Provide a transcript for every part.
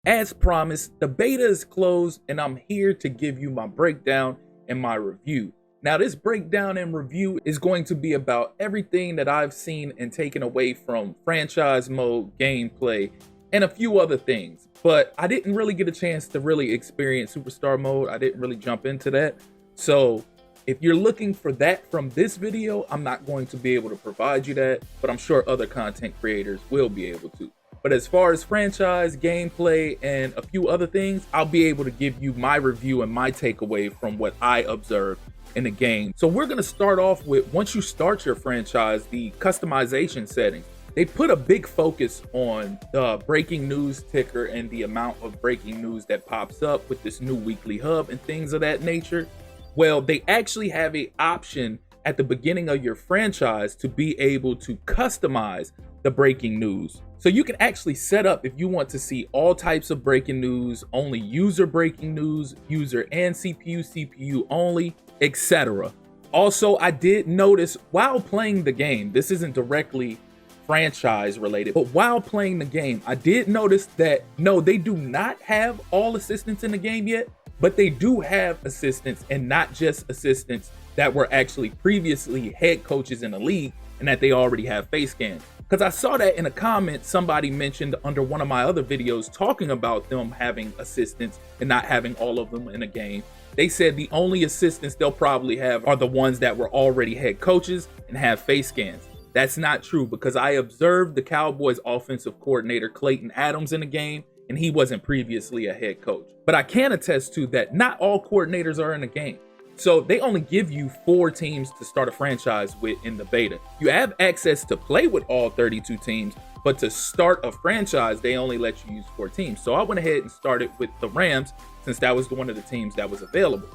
As promised, the beta is closed and I'm here to give you my breakdown and my review. Now, this breakdown and review is going to be about everything that I've seen and taken away from franchise mode, gameplay, and a few other things. But I didn't really get a chance to really experience Superstar mode. I didn't really jump into that. So if you're looking for that from this video, I'm not going to be able to provide you that, but I'm sure other content creators will be able to. But as far as franchise, gameplay, and a few other things, I'll be able to give you my review and my takeaway from what I observed in the game. So we're gonna start off with, once you start your franchise, the customization settings. They put a big focus on the breaking news ticker and the amount of breaking news that pops up with this new weekly hub and things of that nature. Well, they actually have an option at the beginning of your franchise to be able to customize the breaking news. So you can actually set up, if you want to see all types of breaking news, only user breaking news, user and CPU only, etc. Also, I did notice while playing the game, this isn't directly franchise related, but while playing the game, I did notice that no, they do not have all assistants in the game yet, but they do have assistants, and not just assistants that were actually previously head coaches in the league and that they already have face scans. Because I saw that in a comment somebody mentioned under one of my other videos talking about them having assistants and not having all of them in a game. They said the only assistants they'll probably have are the ones that were already head coaches and have face scans. That's not true, because I observed the Cowboys offensive coordinator Clayton Adams in the game, and he wasn't previously a head coach. But I can attest to that not all coordinators are in the game. So they only give you 4 teams to start a franchise with in the beta. You have access to play with all 32 teams, but to start a franchise, they only let you use 4 teams. So I went ahead and started with the Rams, since that was one of the teams that was available.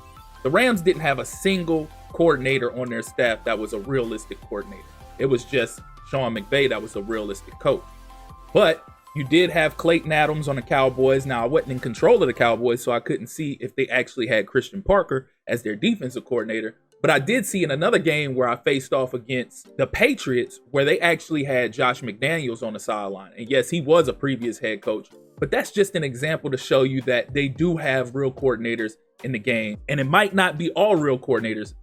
The Rams didn't have a single coordinator on their staff that was a realistic coordinator. It was just Sean McVay that was a realistic coach. But you did have Clayton Adams on the Cowboys. Now, I wasn't in control of the Cowboys, so I couldn't see if they actually had Christian Parker as their defensive coordinator. But I did see in another game where I faced off against the Patriots, where they actually had Josh McDaniels on the sideline. And yes, he was a previous head coach. But that's just an example to show you that they do have real coordinators in the game. And it might not be all real coordinators,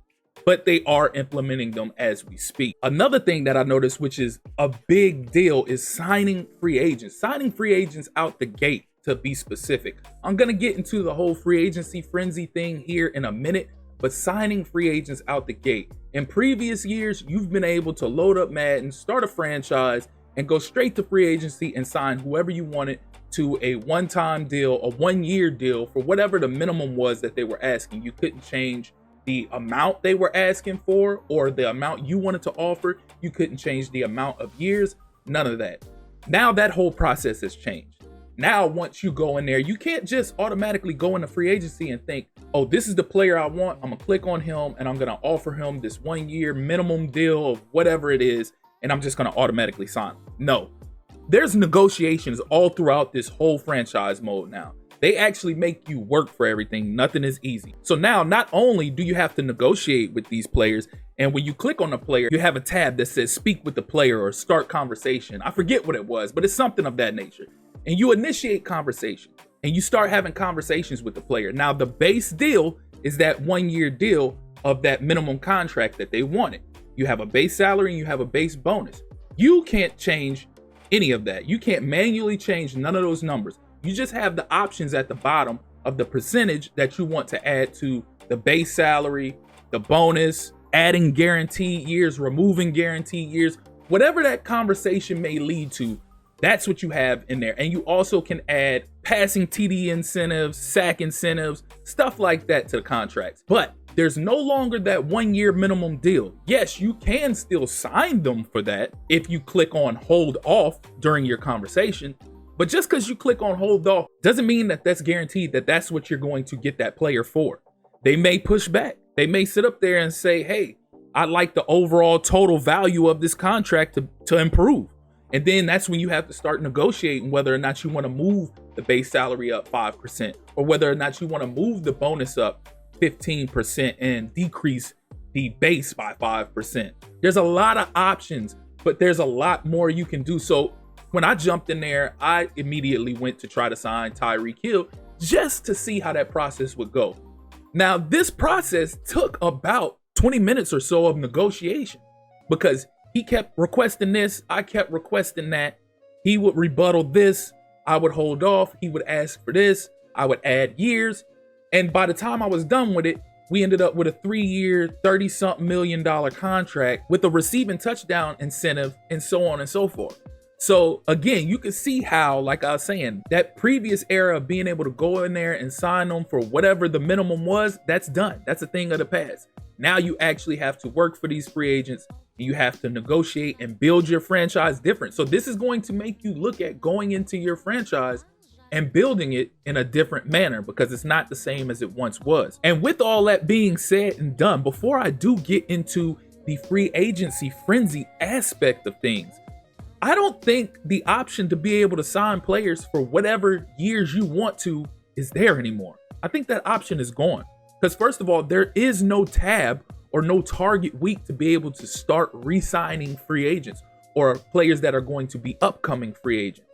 but they are implementing them as we speak. Another thing that I noticed, which is a big deal, is signing free agents. Signing free agents out the gate, to be specific. I'm gonna get into the whole free agency frenzy thing here in a minute, but signing free agents out the gate. In previous years, you've been able to load up Madden, start a franchise, and go straight to free agency and sign whoever you wanted to a one-time deal, a one-year deal for whatever the minimum was that they were asking. You couldn't change the amount they were asking for or the amount you wanted to offer. You couldn't change the amount of years, none of that. Now that whole process has changed. Now, once you go in there, you can't just automatically go into free agency and think, oh, this is the player I want. I'm gonna click on him and I'm gonna offer him this 1-year minimum deal of whatever it is, and I'm just gonna automatically sign him. No, there's negotiations all throughout this whole franchise mode now. They actually make you work for everything. Nothing is easy. So now, not only do you have to negotiate with these players, and when you click on the player, you have a tab that says speak with the player or start conversation. I forget what it was, but it's something of that nature. And you initiate conversation and you start having conversations with the player. Now, the base deal is that 1-year deal of that minimum contract that they wanted. You have a base salary and you have a base bonus. You can't change any of that. You can't manually change none of those numbers. You just have the options at the bottom of the percentage that you want to add to the base salary, the bonus, adding guaranteed years, removing guaranteed years, whatever that conversation may lead to. That's what you have in there. And you also can add passing TD incentives, sack incentives, stuff like that to the contracts. But there's no longer that 1-year minimum deal. Yes, you can still sign them for that if you click on hold off during your conversation. But just because you click on hold off doesn't mean that that's guaranteed that that's what you're going to get that player for. They may push back. They may sit up there and say, hey, I'd like the overall total value of this contract to improve. And then that's when you have to start negotiating whether or not you want to move the base salary up 5%, or whether or not you want to move the bonus up 15% and decrease the base by 5%. There's a lot of options, but there's a lot more you can do. So When I jumped in there, I immediately went to try to sign Tyreek Hill just to see how that process would go. Now, this process took about 20 minutes or so of negotiation because he kept requesting this, I kept requesting that. He would rebuttal this, I would hold off, he would ask for this, I would add years. And by the time I was done with it, we ended up with a 3-year, $30-something million contract with a receiving touchdown incentive and so on and so forth. So again, you can see how, like I was saying, that previous era of being able to go in there and sign them for whatever the minimum was, that's done. That's a thing of the past. Now you actually have to work for these free agents. You have to negotiate and build your franchise different. So this is going to make you look at going into your franchise and building it in a different manner because it's not the same as it once was. And with all that being said and done, before I do get into the free agency frenzy aspect of things, I don't think the option to be able to sign players for whatever years you want to is there anymore. I think that option is gone. Because first of all, there is no tab or no target week to be able to start re-signing free agents or players that are going to be upcoming free agents.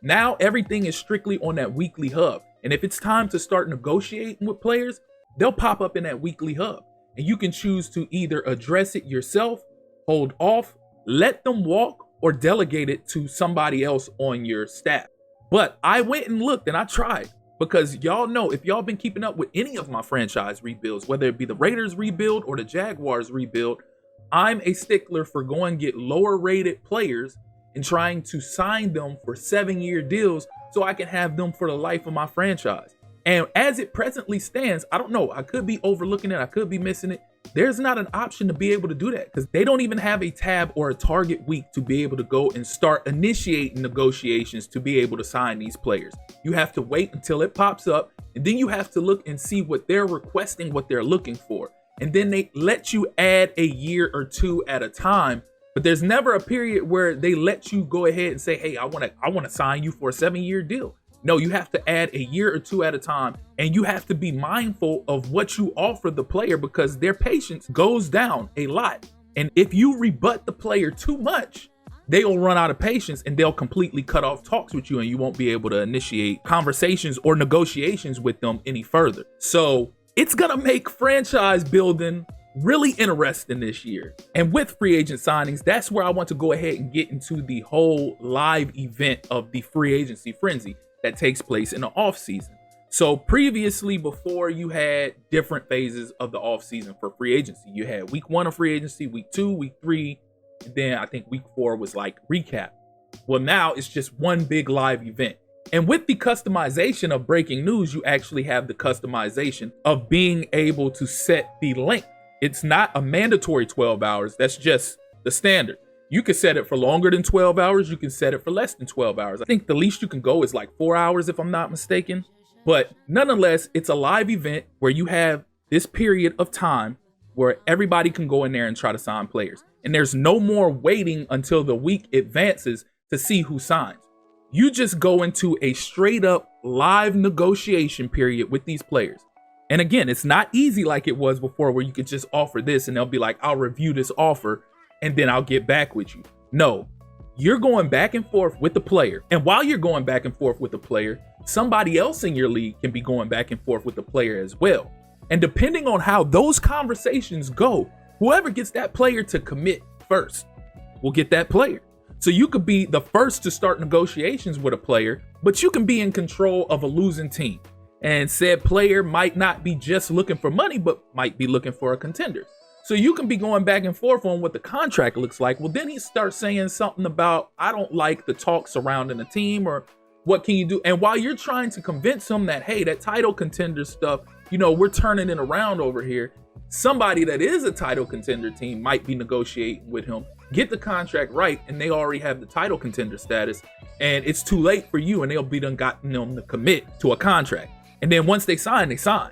Now everything is strictly on that weekly hub. And if it's time to start negotiating with players, they'll pop up in that weekly hub. And you can choose to either address it yourself, hold off, let them walk, or delegate it to somebody else on your staff. But I went and looked and I tried. Because y'all know, if y'all been keeping up with any of my franchise rebuilds, whether it be the Raiders rebuild or the Jaguars rebuild, I'm a stickler for going get lower rated players and trying to sign them for 7-year deals so I can have them for the life of my franchise. And as it presently stands, I don't know, I could be overlooking it, I could be missing it. There's not an option to be able to do that because they don't even have a tab or a target week to be able to go and start initiating negotiations to be able to sign these players. You have to wait until it pops up, and then you have to look and see what they're requesting, what they're looking for. And then they let you add a year or two at a time, but there's never a period where they let you go ahead and say, hey, I want to sign you for a 7-year deal. No, you have to add a year or two at a time, and you have to be mindful of what you offer the player because their patience goes down a lot. And if you rebut the player too much, they'll run out of patience and they'll completely cut off talks with you and you won't be able to initiate conversations or negotiations with them any further. So it's going to make franchise building really interesting this year. And with free agent signings, that's where I want to go ahead and get into the whole live event of the free agency frenzy that takes place in the off season. So previously, before, you had different phases of the off season for free agency. You had week 1 of free agency, week 2, week 3, and then I think week 4 was like recap. Well, now it's just one big live event. And with the customization of breaking news, you actually have the customization of being able to set the length. It's not a mandatory 12 hours. That's just the standard. You can set it for longer than 12 hours. You can set it for less than 12 hours. I think the least you can go is like 4 hours, if I'm not mistaken. But nonetheless, it's a live event where you have this period of time where everybody can go in there and try to sign players. And there's no more waiting until the week advances to see who signs. You just go into a straight up live negotiation period with these players. And again, it's not easy like it was before where you could just offer this and they'll be like, I'll review this offer and then I'll get back with you. No, you're going back and forth with the player. And while you're going back and forth with the player, somebody else in your league can be going back and forth with the player as well. And depending on how those conversations go, whoever gets that player to commit first will get that player. So you could be the first to start negotiations with a player, but you can be in control of a losing team. And said player might not be just looking for money, but might be looking for a contender. So you can be going back and forth on what the contract looks like. Well, then he starts saying something about, I don't like the talk surrounding the team, or what can you do? And while you're trying to convince him that, hey, that title contender stuff, you know, we're turning it around over here. Somebody that is a title contender team might be negotiating with him, get the contract right, and they already have the title contender status. And it's too late for you, and they'll be done gotten them to commit to a contract. And then once they sign, they sign.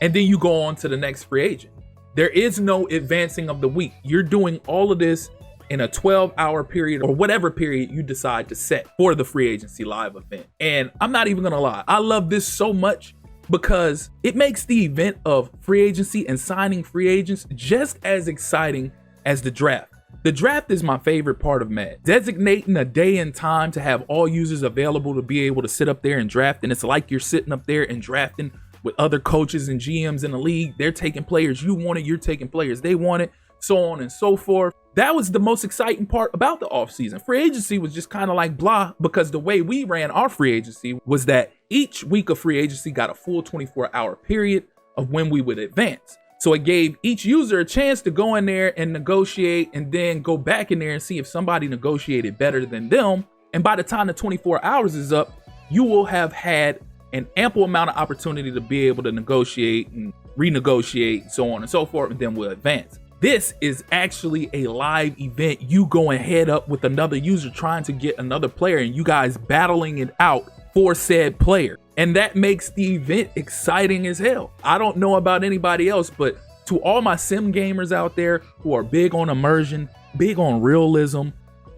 And then you go on to the next free agent. There is no advancing of the week. You're doing all of this in a 12-hour period or whatever period you decide to set for the free agency live event. And I'm not even gonna lie, I love this so much because it makes the event of free agency and signing free agents just as exciting as the draft. The draft is my favorite part of Madden. Designating a day and time to have all users available to be able to sit up there and draft. And it's like you're sitting up there and drafting with other coaches and GMs in the league. They're taking players you wanted, you're taking players they wanted, so on and so forth. That was the most exciting part about the offseason. Free agency was just kind of like blah, because the way we ran our free agency was that each week of free agency got a full 24-hour period of when we would advance. So it gave each user a chance to go in there and negotiate and then go back in there and see if somebody negotiated better than them. And by the time the 24 hours is up, you will have had an ample amount of opportunity to be able to negotiate and renegotiate and so on and so forth, and then we'll advance. This is actually a live event. You going head up with another user trying to get another player and you guys battling it out for said player. And that makes the event exciting as hell. I don't know about anybody else, but to all my sim gamers out there who are big on immersion, big on realism,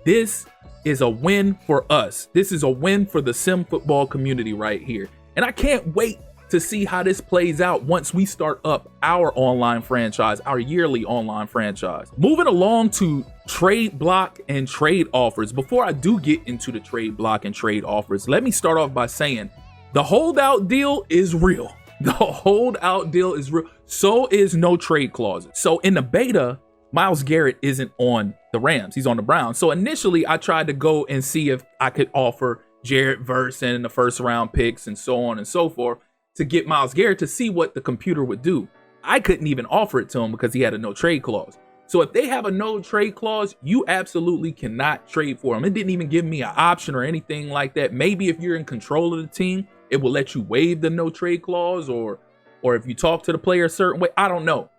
this is a win for us. This is a win for the sim football community right here. And I can't wait to see how this plays out once we start up our online franchise, our yearly online franchise. Moving along to trade block and trade offers. Before I do get into the trade block and trade offers, let me start off by saying the holdout deal is real. The holdout deal is real. So is no trade clauses. So in the beta, Myles Garrett isn't on the Rams. He's on the Browns. So initially I tried to go and see if I could offer Jarrett Verson and the first round picks and so on and so forth to get Myles Garrett to see what the computer would do. I couldn't even offer it to him because he had a no trade clause. So if they have a no trade clause, you absolutely cannot trade for him. It didn't even give me an option or anything like that. Maybe if you're in control of the team, it will let you waive the no trade clause, or if you talk to the player a certain way, I don't know.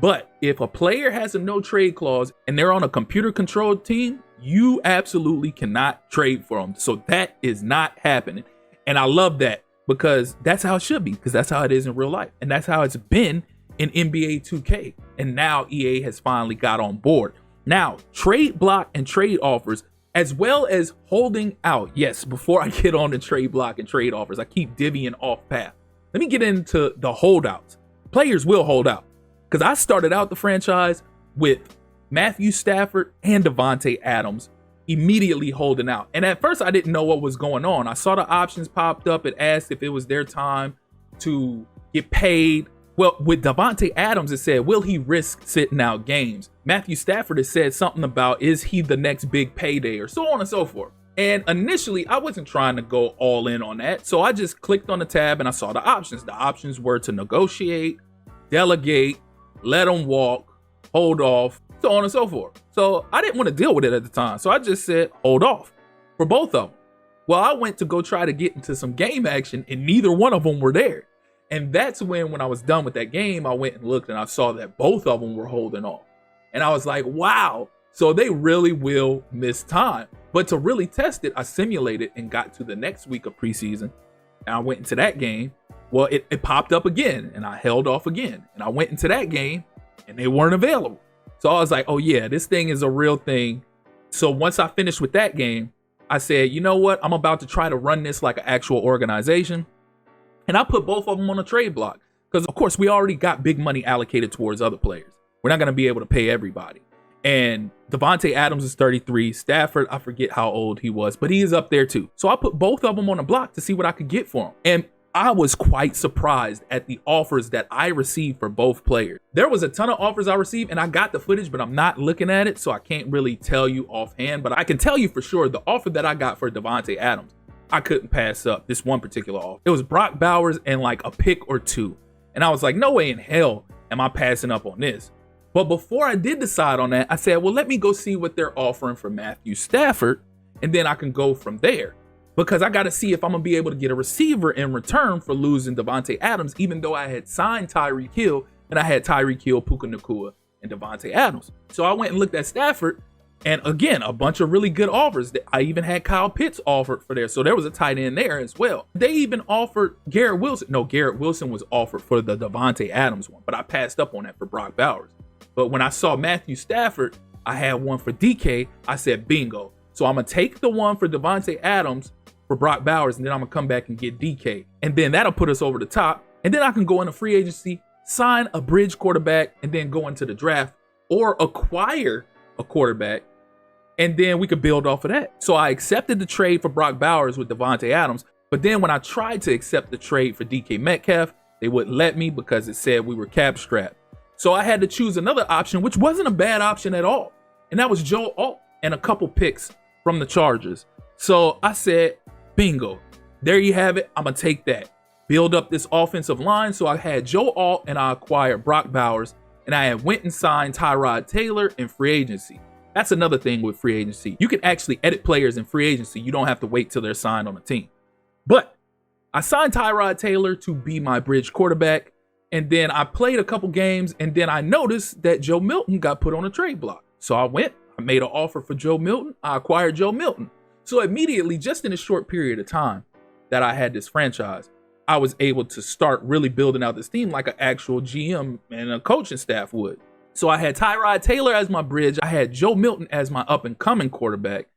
But if a player has a no trade clause and they're on a computer controlled team, you absolutely cannot trade for them. So that is not happening. And I love that, because that's how it should be, because that's how it is in real life. And that's how it's been in NBA 2K. And now EA has finally got on board. Now, trade block and trade offers, as well as holding out. Yes, before I get on the trade block and trade offers, I keep divvying off path. Let me get into the holdouts. Players will hold out, because I started out the franchise with Matthew Stafford and Davante Adams immediately holding out. And at first I didn't know what was going on. I saw the options popped up. It asked if it was their time to get paid. Well, with Davante Adams, it said, will he risk sitting out games? Matthew Stafford has said something about, is he the next big payday, or so on and so forth. And initially I wasn't trying to go all in on that. So I just clicked on the tab and I saw the options. The options were to negotiate, delegate, let him walk, hold off, so on and so forth. So I didn't want to deal with it at the time. So I just said, hold off for both of them. Well, I went to go try to get into some game action and neither one of them were there. And that's when I was done with that game, I went and looked and I saw that both of them were holding off. And I was like, wow, so they really will miss time. But to really test it, I simulated and got to the next week of preseason. And I went into that game. Well, it popped up again and I held off again. And I went into that game and they weren't available. So I was like, oh yeah, this thing is a real thing. So once I finished with that game, I said, you know what? I'm about to try to run this like an actual organization. And I put both of them on a trade block because, of course, we already got big money allocated towards other players. We're not going to be able to pay everybody. And Davante Adams is 33. Stafford, I forget how old he was, but he is up there too. So I put both of them on a block to see what I could get for him. And I was quite surprised at the offers that I received for both players. There was a ton of offers I received and I got the footage, but I'm not looking at it. So I can't really tell you offhand, but I can tell you for sure the offer that I got for Davante Adams, I couldn't pass up this one particular offer. It was Brock Bowers and like a pick or two. And I was like, no way in hell am I passing up on this. But before I did decide on that, I said, well, let me go see what they're offering for Matthew Stafford. And then I can go from there. Because I got to see if I'm going to be able to get a receiver in return for losing Davante Adams, even though I had signed Tyreek Hill and I had Tyreek Hill, Puka Nacua, and Davante Adams. So I went and looked at Stafford. And again, a bunch of really good offers. I even had Kyle Pitts offered for there. So there was a tight end there as well. They even offered Garrett Wilson. No, Garrett Wilson was offered for the Davante Adams one, but I passed up on that for Brock Bowers. But when I saw Matthew Stafford, I had one for DK. I said, bingo. So I'm going to take the one for Davante Adams for Brock Bowers, and then I'm going to come back and get DK. And then that'll put us over the top. And then I can go into free agency, sign a bridge quarterback, and then go into the draft or acquire a quarterback, and then we could build off of that. So I accepted the trade for Brock Bowers with Devontae Adams, but then when I tried to accept the trade for DK Metcalf, they wouldn't let me because it said we were cap strapped. So I had to choose another option, which wasn't a bad option at all, and that was Joe Alt and a couple picks from the Chargers. So I said, bingo, there you have it. I'm gonna take that, build up this offensive line. So I had Joe Alt and I acquired Brock Bowers, and I had went and signed Tyrod Taylor in free agency. That's another thing with free agency. You can actually edit players in free agency. You don't have to wait till they're signed on a team. But I signed Tyrod Taylor to be my bridge quarterback. And then I played a couple games, and then I noticed that Joe Milton got put on a trade block. So I made an offer for Joe Milton. I acquired Joe Milton. So immediately, just in a short period of time that I had this franchise, I was able to start really building out this team like an actual GM and a coaching staff would. So I had Tyrod Taylor as my bridge. I had Joe Milton as my up-and-coming quarterback.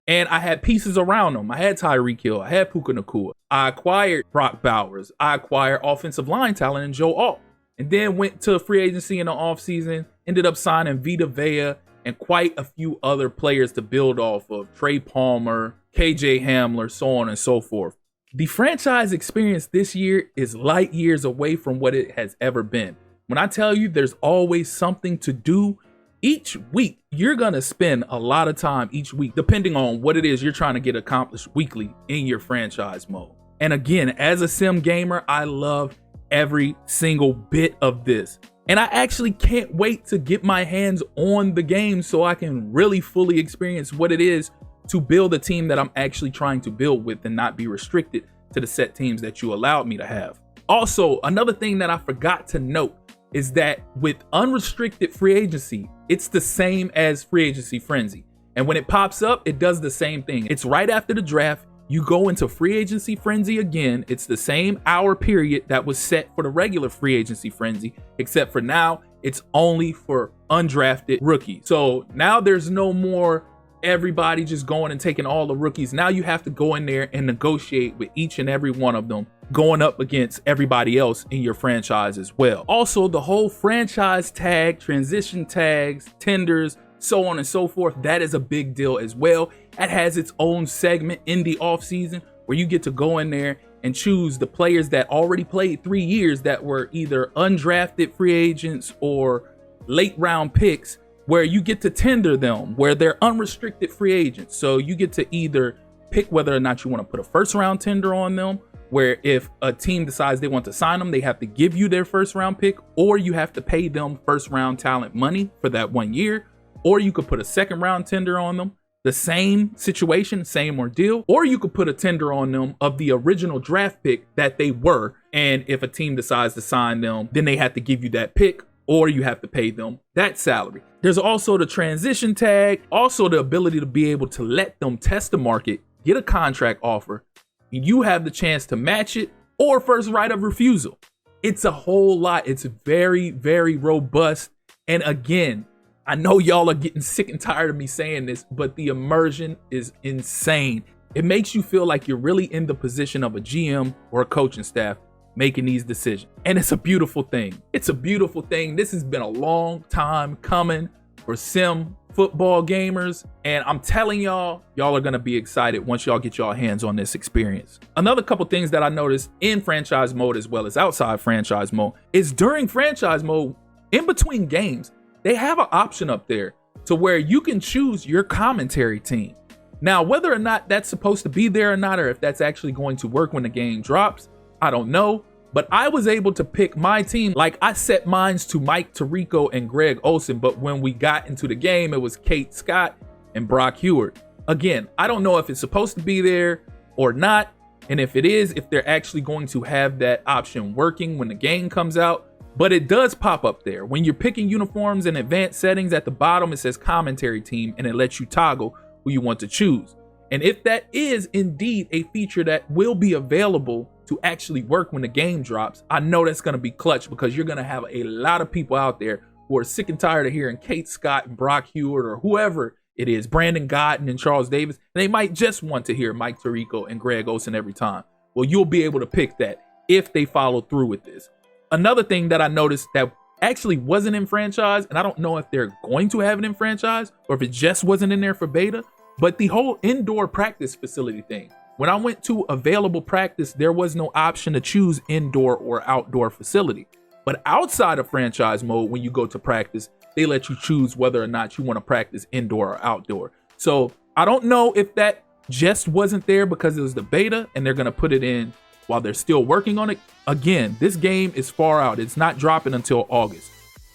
And I had pieces around them. I had Tyreek Hill. I had Puka Nacua. I acquired Brock Bowers. I acquired offensive line talent in Joe Alt. And then went to free agency in the offseason. Ended up signing Vita Vea and quite a few other players to build off of. Trey Palmer, KJ Hamler, so on and so forth. The franchise experience this year is light years away from what it has ever been. When I tell you there's always something to do, each week, you're going to spend a lot of time each week, depending on what it is you're trying to get accomplished weekly in your franchise mode. And again, as a sim gamer, I love every single bit of this. And I actually can't wait to get my hands on the game so I can really fully experience what it is to build a team that I'm actually trying to build with and not be restricted to the set teams that you allowed me to have. Also, another thing that I forgot to note is that with unrestricted free agency, it's the same as free agency frenzy. And when it pops up, it does the same thing. It's right after the draft. You go into free agency frenzy again. It's the same hour period that was set for the regular free agency frenzy, except for now it's only for undrafted rookies. So now there's no more everybody just going and taking all the rookies. Now you have to go in there and negotiate with each and every one of them, going up against everybody else in your franchise as well. Also, the whole franchise tag, transition tags, tenders, so on and so forth, that is a big deal as well. That has its own segment in the offseason where you get to go in there and choose the players that already played 3 years that were either undrafted free agents or late round picks, where you get to tender them, where they're unrestricted free agents. So you get to either pick whether or not you want to put a first round tender on them, where if a team decides they want to sign them, they have to give you their first round pick, or you have to pay them first round talent money for that 1 year, or you could put a second round tender on them. The same situation, same ordeal, or you could put a tender on them of the original draft pick that they were. And if a team decides to sign them, then they have to give you that pick, or you have to pay them that salary. There's also the transition tag, also the ability to be able to let them test the market, get a contract offer, and you have the chance to match it or first right of refusal. It's a whole lot. It's very, very robust. And again, I know y'all are getting sick and tired of me saying this, but the immersion is insane. It makes you feel like you're really in the position of a GM or a coaching staff making these decisions. And it's a beautiful thing. It's a beautiful thing. This has been a long time coming for sim football gamers. And I'm telling y'all are going to be excited once y'all get y'all hands on this experience. Another couple things that I noticed in franchise mode as well as outside franchise mode is during franchise mode, in between games, they have an option up there to where you can choose your commentary team. Now, whether or not that's supposed to be there or not, or if that's actually going to work when the game drops, I don't know. But I was able to pick my team. Like, I set mines to Mike Tirico and Greg Olsen, but when we got into the game, it was Kate Scott and Brock Heward. Again, I don't know if it's supposed to be there or not. And if it is, if they're actually going to have that option working when the game comes out. But it does pop up there. When you're picking uniforms and advanced settings, at the bottom, it says commentary team, and it lets you toggle who you want to choose. And if that is indeed a feature that will be available to actually work when the game drops, I know that's going to be clutch, because you're going to have a lot of people out there who are sick and tired of hearing Kate Scott and Brock Heward or whoever it is, Brandon Godden and Charles Davis, and they might just want to hear Mike Tirico and Greg Olsen every time. Well, you'll be able to pick that if they follow through with this. Another thing that I noticed that actually wasn't in franchise, and I don't know if they're going to have it in franchise or if it just wasn't in there for beta, but the whole indoor practice facility thing. When I went to available practice, there was no option to choose indoor or outdoor facility. But outside of franchise mode, when you go to practice, they let you choose whether or not you want to practice indoor or outdoor. So I don't know if that just wasn't there because it was the beta and they're going to put it in while they're still working on it. Again, this game is far out. It's not dropping until August.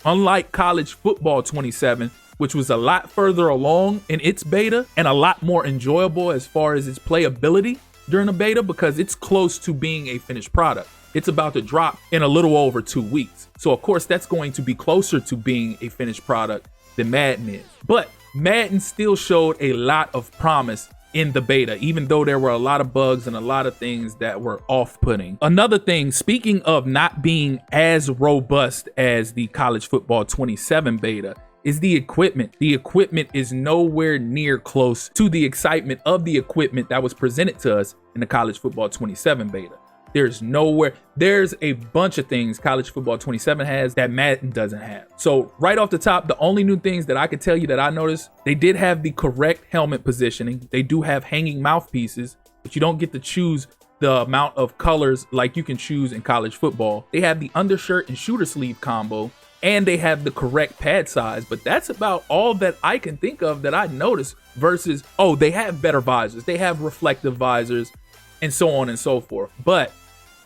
Unlike College Football 27, which was a lot further along in its beta and a lot more enjoyable as far as its playability during the beta, because it's close to being a finished product. It's about to drop in a little over 2 weeks. So of course that's going to be closer to being a finished product than Madden is. But Madden still showed a lot of promise in the beta, even though there were a lot of bugs and a lot of things that were off-putting. Another thing, speaking of not being as robust as the College Football 27 beta, is the equipment. The equipment is nowhere near close to the excitement of the equipment that was presented to us in the College Football 27 beta. There's a bunch of things College Football 27 has that Madden doesn't have. So right off the top, the only new things that I could tell you that I noticed, they did have the correct helmet positioning. They do have hanging mouthpieces, but you don't get to choose the amount of colors like you can choose in college football. They have the undershirt and shooter sleeve combo, and they have the correct pad size, but that's about all that I can think of that I noticed versus, oh, they have better visors, they have reflective visors, and so on and so forth. But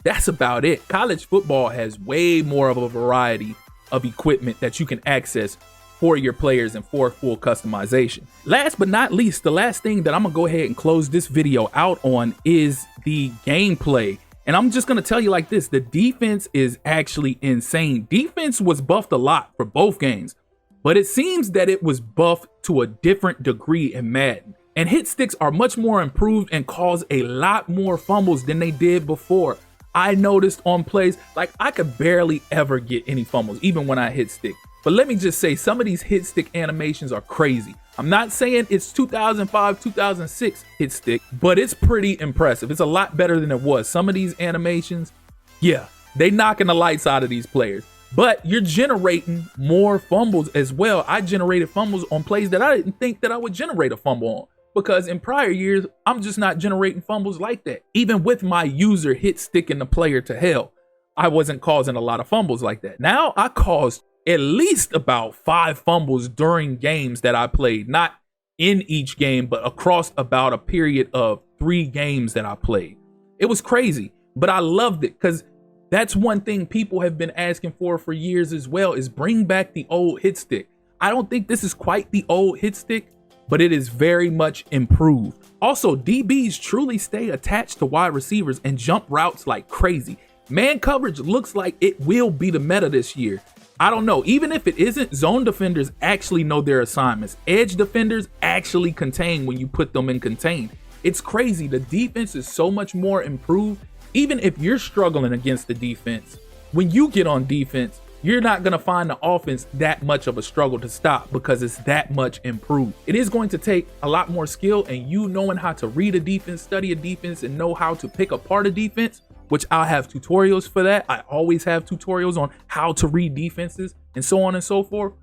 that's about it. College football has way more of a variety of equipment that you can access for your players and for full customization. Last but not least, the last thing that I'm gonna go ahead and close this video out on is the gameplay. And I'm just gonna tell you like this, the defense is actually insane. Defense was buffed a lot for both games, but it seems that it was buffed to a different degree in Madden. And hit sticks are much more improved and cause a lot more fumbles than they did before. I noticed on plays, like I could barely ever get any fumbles, even when I hit stick. But let me just say, some of these hit stick animations are crazy. I'm not saying it's 2005, 2006 hit stick, but it's pretty impressive. It's a lot better than it was. Some of these animations, yeah, they knocking the lights out of these players. But you're generating more fumbles as well. I generated fumbles on plays that I didn't think that I would generate a fumble on, because in prior years, I'm just not generating fumbles like that. Even with my user hit sticking the player to hell, I wasn't causing a lot of fumbles like that. Now I caused at least about 5 fumbles during games that I played, not in each game, but across about a period of 3 games that I played. It was crazy, but I loved it because that's one thing people have been asking for years as well, is bring back the old hit stick. I don't think this is quite the old hit stick, but it is very much improved. Also, DBs truly stay attached to wide receivers and jump routes like crazy. Man coverage looks like it will be the meta this year. I don't know, even if it isn't, zone defenders actually know their assignments. Edge defenders actually contain when you put them in contain. It's crazy, the defense is so much more improved. Even if you're struggling against the defense, when you get on defense, you're not going to find the offense that much of a struggle to stop because it's that much improved. It is going to take a lot more skill and you knowing how to read a defense, study a defense, and know how to pick apart a defense, which I'll have tutorials for that. I always have tutorials on how to read defenses and so on and so forth.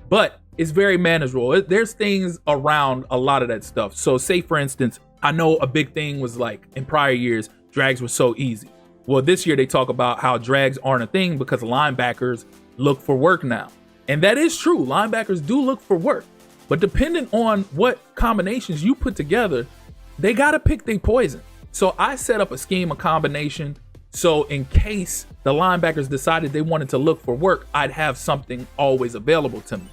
But it's very manageable. There's things around a lot of that stuff. So say, for instance, I know a big thing was like in prior years, drags were so easy. Well, this year they talk about how drags aren't a thing because linebackers look for work now. And that is true. Linebackers do look for work. But depending on what combinations you put together, they got to pick their poison. So I set up a scheme, a combination. So in case the linebackers decided they wanted to look for work, I'd have something always available to me.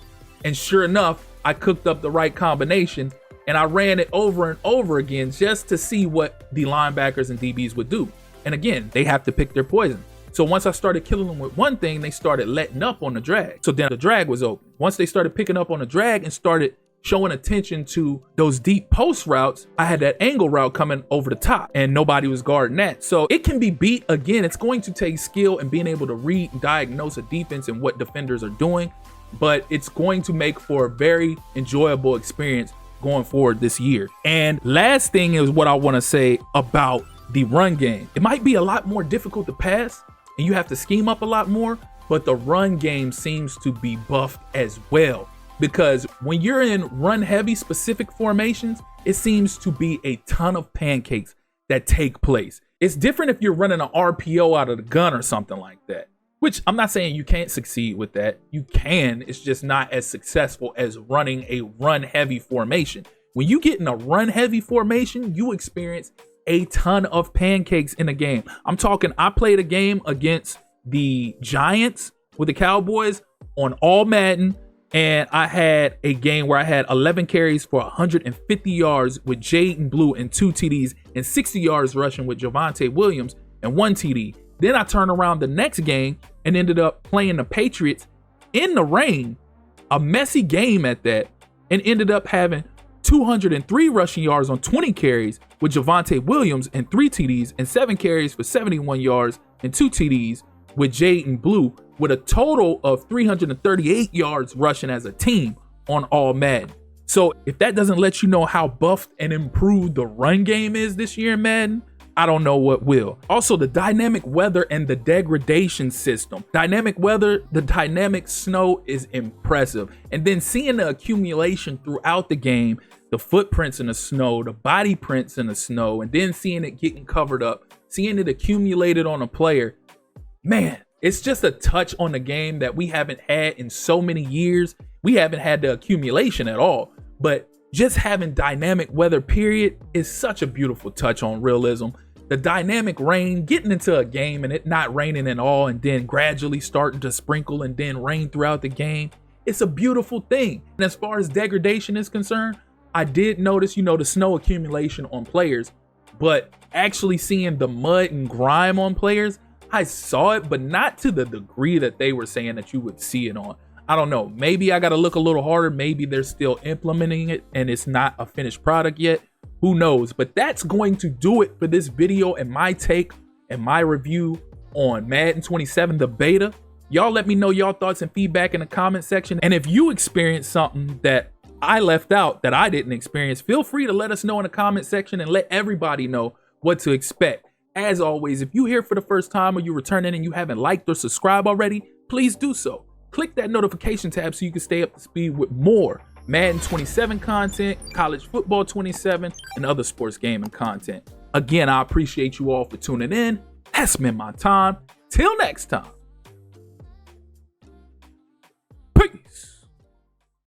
And sure enough, I cooked up the right combination and I ran it over and over again just to see what the linebackers and DBs would do. And again, they have to pick their poison. So once I started killing them with one thing, they started letting up on the drag. So then the drag was open. Once they started picking up on the drag and started showing attention to those deep post routes, I had that angle route coming over the top and nobody was guarding that. So it can be beat. Again, it's going to take skill and being able to read and diagnose a defense and what defenders are doing, but it's going to make for a very enjoyable experience going forward this year. And last thing is what I want to say about the run game. It might be a lot more difficult to pass and you have to scheme up a lot more, but the run game seems to be buffed as well. Because when you're in run heavy specific formations, it seems to be a ton of pancakes that take place. It's different if you're running an RPO out of the gun or something like that, which I'm not saying you can't succeed with that. You can, it's just not as successful as running a run heavy formation. When you get in a run heavy formation, you experience a ton of pancakes in a game. I'm talking, I played a game against the Giants with the Cowboys on all Madden, and I had a game where I had 11 carries for 150 yards with Jaden Blue and 2 TDs and 60 yards rushing with Javonte Williams and 1 TD. Then I turned around the next game and ended up playing the Patriots in the rain, a messy game at that, and ended up having 203 rushing yards on 20 carries with Javonte Williams and 3 TDs and 7 carries for 71 yards and 2 TDs with Jaden Blue, with a total of 338 yards rushing as a team on all Madden. So if that doesn't let you know how buffed and improved the run game is this year in Madden, I don't know what will. Also, the dynamic weather and the degradation system. Dynamic weather, the dynamic snow is impressive. And then seeing the accumulation throughout the game, the footprints in the snow, the body prints in the snow, and then seeing it getting covered up, seeing it accumulated on a player, man, it's just a touch on the game that we haven't had in so many years. We haven't had the accumulation at all, but just having dynamic weather period is such a beautiful touch on realism. The dynamic rain, getting into a game and it not raining at all and then gradually starting to sprinkle and then rain throughout the game, it's a beautiful thing. And as far as degradation is concerned, I did notice, the snow accumulation on players, but actually seeing the mud and grime on players, I saw it, but not to the degree that they were saying that you would see it on. I don't know. Maybe I got to look a little harder. Maybe they're still implementing it and it's not a finished product yet. Who knows? But that's going to do it for this video and my take and my review on Madden 27, the beta. Y'all let me know y'all thoughts and feedback in the comment section. And if you experienced something that I left out that I didn't experience, feel free to let us know in the comment section and let everybody know what to expect. As always, if you're here for the first time or you're returning and you haven't liked or subscribed already, please do so. Click that notification tab so you can stay up to speed with more Madden 27 content, College Football 27, and other sports gaming content. Again, I appreciate you all for tuning in. That's been my time. Till next time.